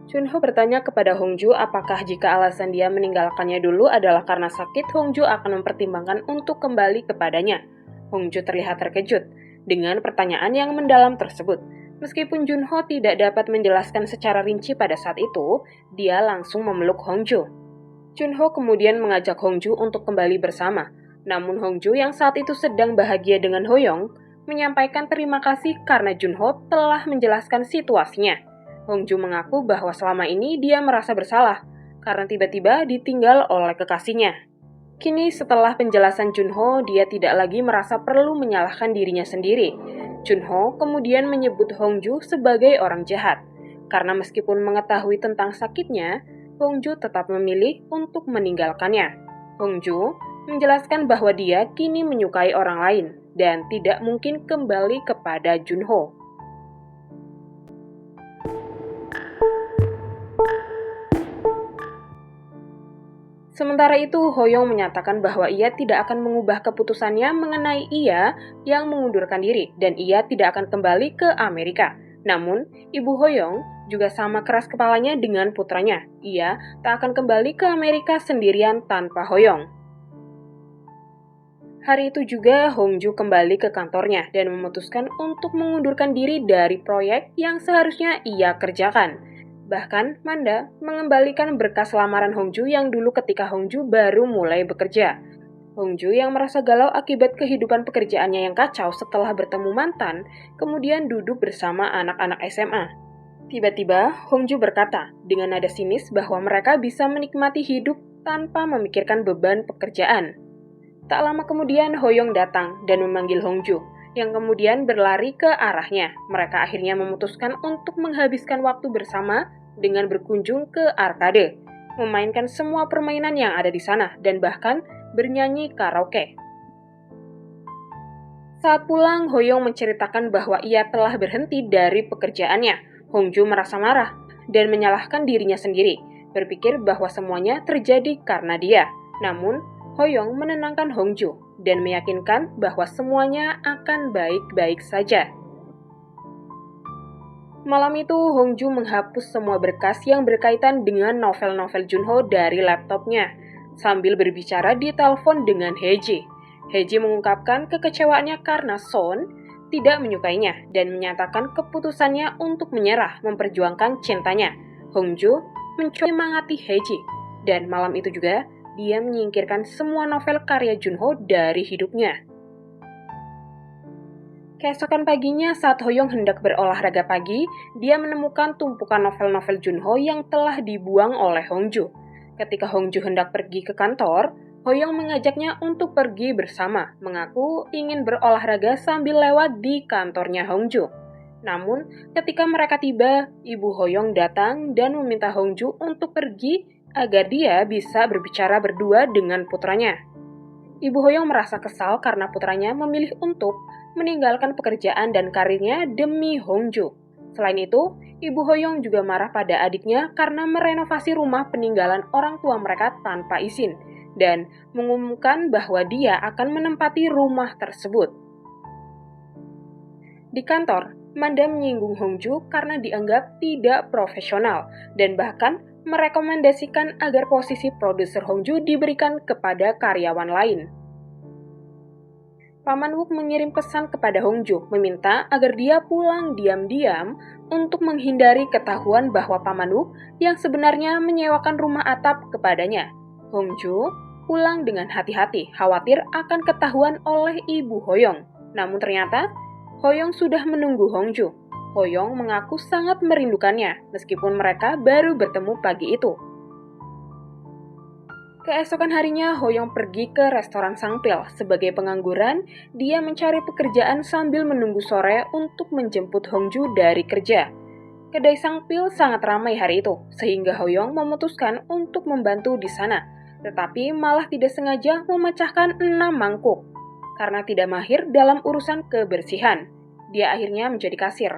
Junho bertanya kepada Hongju apakah jika alasan dia meninggalkannya dulu adalah karena sakit, Hongju akan mempertimbangkan untuk kembali kepadanya. Hongju terlihat terkejut dengan pertanyaan yang mendalam tersebut. Meskipun Junho tidak dapat menjelaskan secara rinci pada saat itu, dia langsung memeluk Hongju. Junho kemudian mengajak Hongju untuk kembali bersama. Namun Hongju yang saat itu sedang bahagia dengan Hoyong, menyampaikan terima kasih karena Junho telah menjelaskan situasinya. Hongju mengaku bahwa selama ini dia merasa bersalah karena tiba-tiba ditinggal oleh kekasihnya. Kini setelah penjelasan Junho, dia tidak lagi merasa perlu menyalahkan dirinya sendiri. Junho kemudian menyebut Hongju sebagai orang jahat, karena meskipun mengetahui tentang sakitnya, Hongju tetap memilih untuk meninggalkannya. Hongju menjelaskan bahwa dia kini menyukai orang lain dan tidak mungkin kembali kepada Junho. Sementara itu, Hoyong menyatakan bahwa ia tidak akan mengubah keputusannya mengenai ia yang mengundurkan diri dan ia tidak akan kembali ke Amerika. Namun, Ibu Hoyong juga sama keras kepalanya dengan putranya. Ia tak akan kembali ke Amerika sendirian tanpa Hoyong. Hari itu juga Hongju kembali ke kantornya dan memutuskan untuk mengundurkan diri dari proyek yang seharusnya ia kerjakan. Bahkan, Manda mengembalikan berkas lamaran Hongju yang dulu ketika Hongju baru mulai bekerja. Hongju yang merasa galau akibat kehidupan pekerjaannya yang kacau setelah bertemu mantan, kemudian duduk bersama anak-anak SMA. Tiba-tiba, Hongju berkata dengan nada sinis bahwa mereka bisa menikmati hidup tanpa memikirkan beban pekerjaan. Tak lama kemudian, Hoyong datang dan memanggil Hongju, yang kemudian berlari ke arahnya. Mereka akhirnya memutuskan untuk menghabiskan waktu bersama dengan berkunjung ke arkade, memainkan semua permainan yang ada di sana, dan bahkan bernyanyi karaoke. Saat pulang, Hoyong menceritakan bahwa ia telah berhenti dari pekerjaannya. Hongju merasa marah dan menyalahkan dirinya sendiri, berpikir bahwa semuanya terjadi karena dia. Namun, Hoyong menenangkan Hongju dan meyakinkan bahwa semuanya akan baik-baik saja. Malam itu, Hongju menghapus semua berkas yang berkaitan dengan novel-novel Junho dari laptopnya, sambil berbicara di telepon dengan Heji. Heji mengungkapkan kekecewaannya karena Son tidak menyukainya dan menyatakan keputusannya untuk menyerah memperjuangkan cintanya. Hongju mencoba menyemangati Heji, dan malam itu juga dia menyingkirkan semua novel karya Junho dari hidupnya. Keesokan paginya, saat Hoyong hendak berolahraga pagi, dia menemukan tumpukan novel-novel Junho yang telah dibuang oleh Hongju. Ketika Hongju hendak pergi ke kantor, Hoyong mengajaknya untuk pergi bersama, mengaku ingin berolahraga sambil lewat di kantornya Hongju. Namun, ketika mereka tiba, Ibu Hoyong datang dan meminta Hongju untuk pergi agar dia bisa berbicara berdua dengan putranya. Ibu Hoyong merasa kesal karena putranya memilih untuk meninggalkan pekerjaan dan karirnya demi Hongju. Selain itu, Ibu Hoyong juga marah pada adiknya karena merenovasi rumah peninggalan orang tua mereka tanpa izin dan mengumumkan bahwa dia akan menempati rumah tersebut. Di kantor, Manda menyinggung Hongju karena dianggap tidak profesional dan bahkan merekomendasikan agar posisi produser Hongju diberikan kepada karyawan lain. Paman Wook mengirim pesan kepada Hongju, meminta agar dia pulang diam-diam untuk menghindari ketahuan bahwa Paman Wook yang sebenarnya menyewakan rumah atap kepadanya. Hongju pulang dengan hati-hati, khawatir akan ketahuan oleh Ibu Hoyong. Namun ternyata, Hoyong sudah menunggu Hongju. Hoyong mengaku sangat merindukannya, meskipun mereka baru bertemu pagi itu. Keesokan harinya, Hoyong pergi ke restoran Sangpil. Sebagai pengangguran, dia mencari pekerjaan sambil menunggu sore untuk menjemput Hongju dari kerja. Kedai Sangpil sangat ramai hari itu, sehingga Hoyong memutuskan untuk membantu di sana, tetapi malah tidak sengaja memecahkan 6 mangkuk. Karena tidak mahir dalam urusan kebersihan, dia akhirnya menjadi kasir.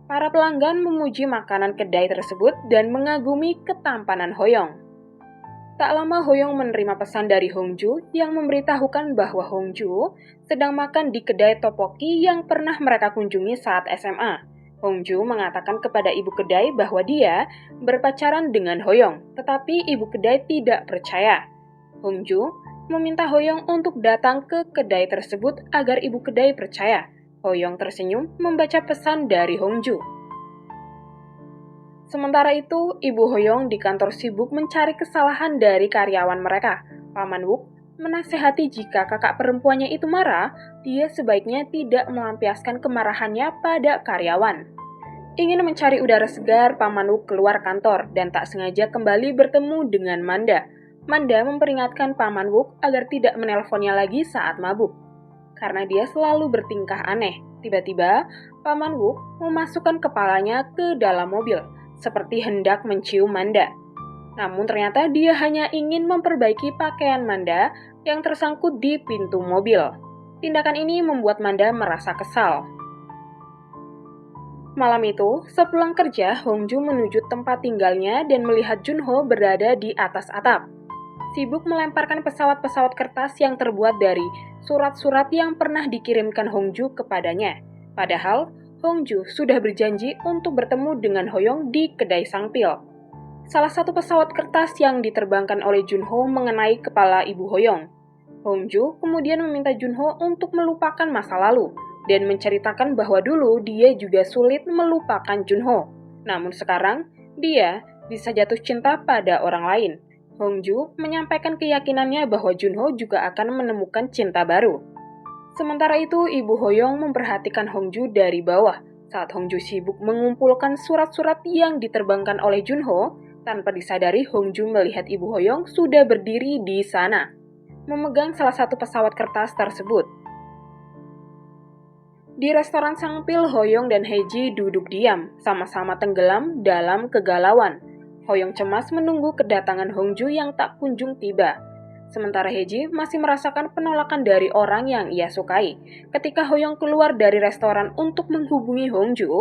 Para pelanggan memuji makanan kedai tersebut dan mengagumi ketampanan Hoyong. Tak lama Hoyong menerima pesan dari Hongju yang memberitahukan bahwa Hongju sedang makan di kedai topoki yang pernah mereka kunjungi saat SMA. Hongju mengatakan kepada ibu kedai bahwa dia berpacaran dengan Hoyong, tetapi ibu kedai tidak percaya. Hongju meminta Hoyong untuk datang ke kedai tersebut agar ibu kedai percaya. Hoyong tersenyum membaca pesan dari Hongju. Sementara itu, Ibu Hoyong di kantor sibuk mencari kesalahan dari karyawan mereka. Paman Wook menasehati jika kakak perempuannya itu marah, dia sebaiknya tidak melampiaskan kemarahannya pada karyawan. Ingin mencari udara segar, Paman Wook keluar kantor dan tak sengaja kembali bertemu dengan Manda. Manda memperingatkan Paman Wook agar tidak menelponnya lagi saat mabuk, karena dia selalu bertingkah aneh. Tiba-tiba, Paman Wook memasukkan kepalanya ke dalam mobil, seperti hendak mencium Manda. Namun ternyata dia hanya ingin memperbaiki pakaian Manda yang tersangkut di pintu mobil. Tindakan ini membuat Manda merasa kesal. Malam itu, sepulang kerja, Hongju menuju tempat tinggalnya dan melihat Junho berada di atas atap. Sibuk melemparkan pesawat-pesawat kertas yang terbuat dari surat-surat yang pernah dikirimkan Hongju kepadanya. Padahal, Hongju sudah berjanji untuk bertemu dengan Hoyong di kedai Sangpil. Salah satu pesawat kertas yang diterbangkan oleh Junho mengenai kepala Ibu Hoyong. Hongju kemudian meminta Junho untuk melupakan masa lalu dan menceritakan bahwa dulu dia juga sulit melupakan Junho. Namun sekarang, dia bisa jatuh cinta pada orang lain. Hongju menyampaikan keyakinannya bahwa Junho juga akan menemukan cinta baru. Sementara itu, Ibu Hoyong memperhatikan Hongju dari bawah. Saat Hongju sibuk mengumpulkan surat-surat yang diterbangkan oleh Junho, tanpa disadari Hongju melihat Ibu Hoyong sudah berdiri di sana, memegang salah satu pesawat kertas tersebut. Di restoran Sangpil, Hoyong dan Heji duduk diam, sama-sama tenggelam dalam kegalauan. Hoyong cemas menunggu kedatangan Hongju yang tak kunjung tiba. Sementara Heji masih merasakan penolakan dari orang yang ia sukai. Ketika Hoyong keluar dari restoran untuk menghubungi Hongju,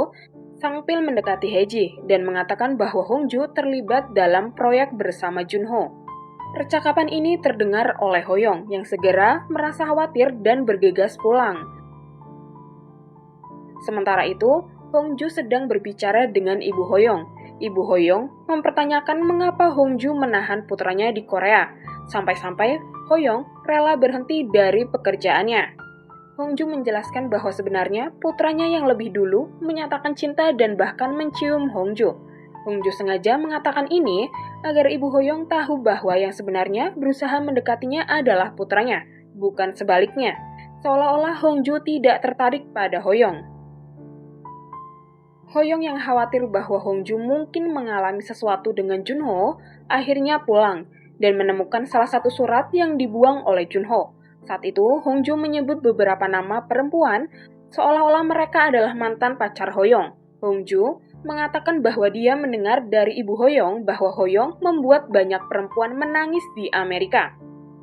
Sangpil mendekati Heji dan mengatakan bahwa Hongju terlibat dalam proyek bersama Junho. Percakapan ini terdengar oleh Hoyong yang segera merasa khawatir dan bergegas pulang. Sementara itu, Hongju sedang berbicara dengan Ibu Hoyong. Ibu Hoyong mempertanyakan mengapa Hongju menahan putranya di Korea. Sampai-sampai Hoyong rela berhenti dari pekerjaannya. Hongju menjelaskan bahwa sebenarnya putranya yang lebih dulu menyatakan cinta dan bahkan mencium Hongju. Hongju sengaja mengatakan ini agar Ibu Hoyong tahu bahwa yang sebenarnya berusaha mendekatinya adalah putranya, bukan sebaliknya. Seolah-olah Hongju tidak tertarik pada Hoyong. Hoyong yang khawatir bahwa Hongju mungkin mengalami sesuatu dengan Junho, akhirnya pulang dan menemukan salah satu surat yang dibuang oleh Junho. Saat itu, Hongju menyebut beberapa nama perempuan seolah-olah mereka adalah mantan pacar Hoyong. Hongju mengatakan bahwa dia mendengar dari Ibu Hoyong bahwa Hoyong membuat banyak perempuan menangis di Amerika.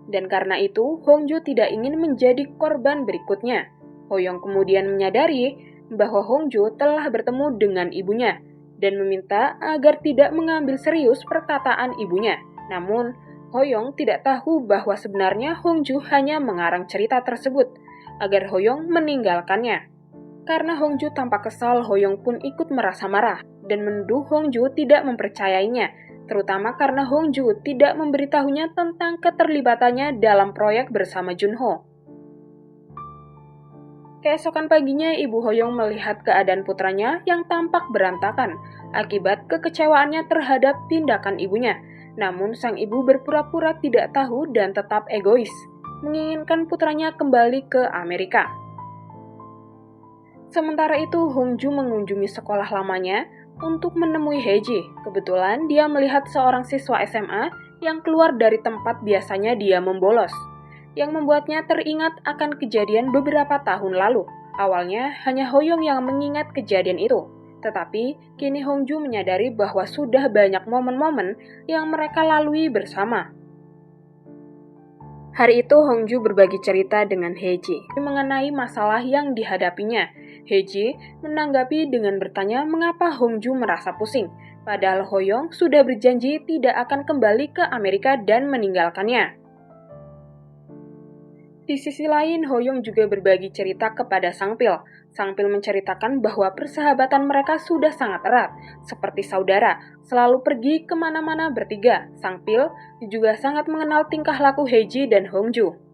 Dan karena itu, Hongju tidak ingin menjadi korban berikutnya. Hoyong kemudian menyadari bahwa Hongju telah bertemu dengan ibunya dan meminta agar tidak mengambil serius perkataan ibunya. Namun, Hoyong tidak tahu bahwa sebenarnya Hongju hanya mengarang cerita tersebut agar Hoyong meninggalkannya. Karena Hongju tampak kesal, Hoyong pun ikut merasa marah dan menuduh Hongju tidak mempercayainya, terutama karena Hongju tidak memberitahunya tentang keterlibatannya dalam proyek bersama Junho. Keesokan paginya, Ibu Hoyong melihat keadaan putranya yang tampak berantakan akibat kekecewaannya terhadap tindakan ibunya. Namun, sang ibu berpura-pura tidak tahu dan tetap egois, menginginkan putranya kembali ke Amerika. Sementara itu, Hongju mengunjungi sekolah lamanya untuk menemui Heji. Kebetulan, dia melihat seorang siswa SMA yang keluar dari tempat biasanya dia membolos, yang membuatnya teringat akan kejadian beberapa tahun lalu. Awalnya, hanya Hoyong yang mengingat kejadian itu. Tetapi, kini Hongju menyadari bahwa sudah banyak momen-momen yang mereka lalui bersama. Hari itu, Hongju berbagi cerita dengan Heji mengenai masalah yang dihadapinya. Heji menanggapi dengan bertanya mengapa Hongju merasa pusing, padahal Hoyong sudah berjanji tidak akan kembali ke Amerika dan meninggalkannya. Di sisi lain, Hoyong juga berbagi cerita kepada Sangpil. Sang Pil menceritakan bahwa persahabatan mereka sudah sangat erat, seperti saudara, selalu pergi kemana-mana bertiga. Sang Pil juga sangat mengenal tingkah laku Heji dan Hongju.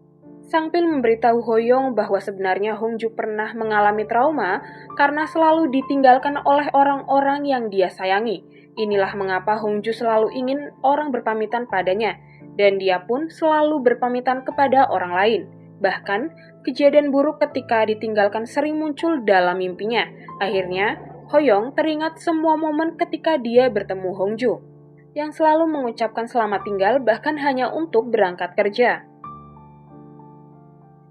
Sang Pil memberitahu Hoyong bahwa sebenarnya Hongju pernah mengalami trauma karena selalu ditinggalkan oleh orang-orang yang dia sayangi. Inilah mengapa Hongju selalu ingin orang berpamitan padanya, dan dia pun selalu berpamitan kepada orang lain. Bahkan, kejadian buruk ketika ditinggalkan sering muncul dalam mimpinya. Akhirnya, Hoyong teringat semua momen ketika dia bertemu Hongju, yang selalu mengucapkan selamat tinggal bahkan hanya untuk berangkat kerja.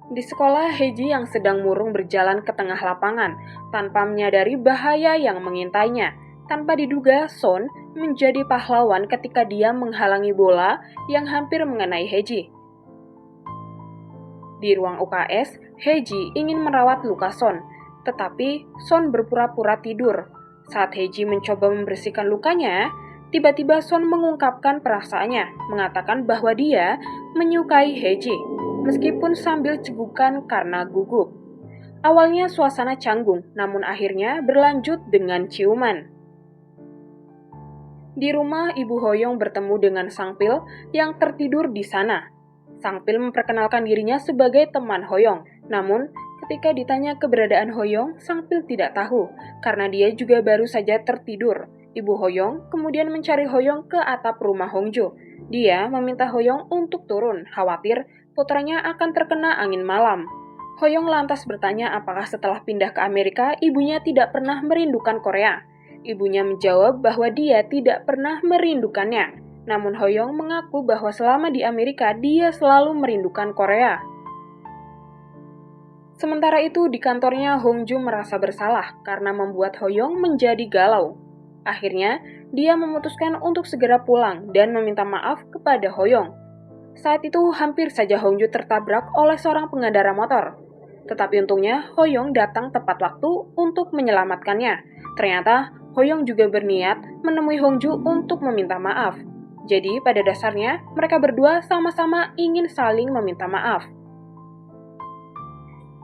Di sekolah, Heji yang sedang murung berjalan ke tengah lapangan, tanpa menyadari bahaya yang mengintainya. Tanpa diduga, Son menjadi pahlawan ketika dia menghalangi bola yang hampir mengenai Heji. Di ruang UKS, Heji ingin merawat luka Son, tetapi Son berpura-pura tidur. Saat Heji mencoba membersihkan lukanya, tiba-tiba Son mengungkapkan perasaannya, mengatakan bahwa dia menyukai Heji, meskipun sambil cegukan karena gugup. Awalnya suasana canggung, namun akhirnya berlanjut dengan ciuman. Di rumah, Ibu Hoyong bertemu dengan Sang Pil yang tertidur di sana. Sang Pil memperkenalkan dirinya sebagai teman Hoyong. Namun, ketika ditanya keberadaan Hoyong, Sang Pil tidak tahu, karena dia juga baru saja tertidur. Ibu Hoyong kemudian mencari Hoyong ke atap rumah Hongju. Dia meminta Hoyong untuk turun, khawatir putranya akan terkena angin malam. Hoyong lantas bertanya apakah setelah pindah ke Amerika, ibunya tidak pernah merindukan Korea. Ibunya menjawab bahwa dia tidak pernah merindukannya. Namun Hoyong mengaku bahwa selama di Amerika, dia selalu merindukan Korea. Sementara itu, di kantornya Hongju merasa bersalah karena membuat Hoyong menjadi galau. Akhirnya, dia memutuskan untuk segera pulang dan meminta maaf kepada Hoyong. Saat itu, hampir saja Hongju tertabrak oleh seorang pengendara motor. Tetapi untungnya, Hoyong datang tepat waktu untuk menyelamatkannya. Ternyata, Hoyong juga berniat menemui Hongju untuk meminta maaf. Jadi, pada dasarnya, mereka berdua sama-sama ingin saling meminta maaf.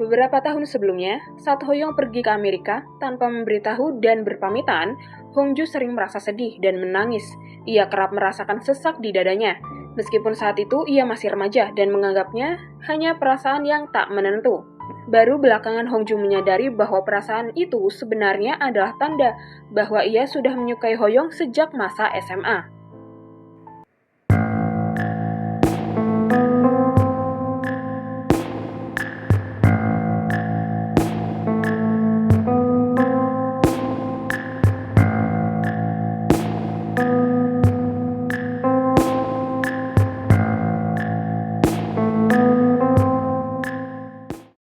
Beberapa tahun sebelumnya, saat Hoyong pergi ke Amerika tanpa memberitahu dan berpamitan, Hongju sering merasa sedih dan menangis. Ia kerap merasakan sesak di dadanya. Meskipun saat itu ia masih remaja dan menganggapnya hanya perasaan yang tak menentu. Baru belakangan Hongju menyadari bahwa perasaan itu sebenarnya adalah tanda bahwa ia sudah menyukai Hoyong sejak masa SMA.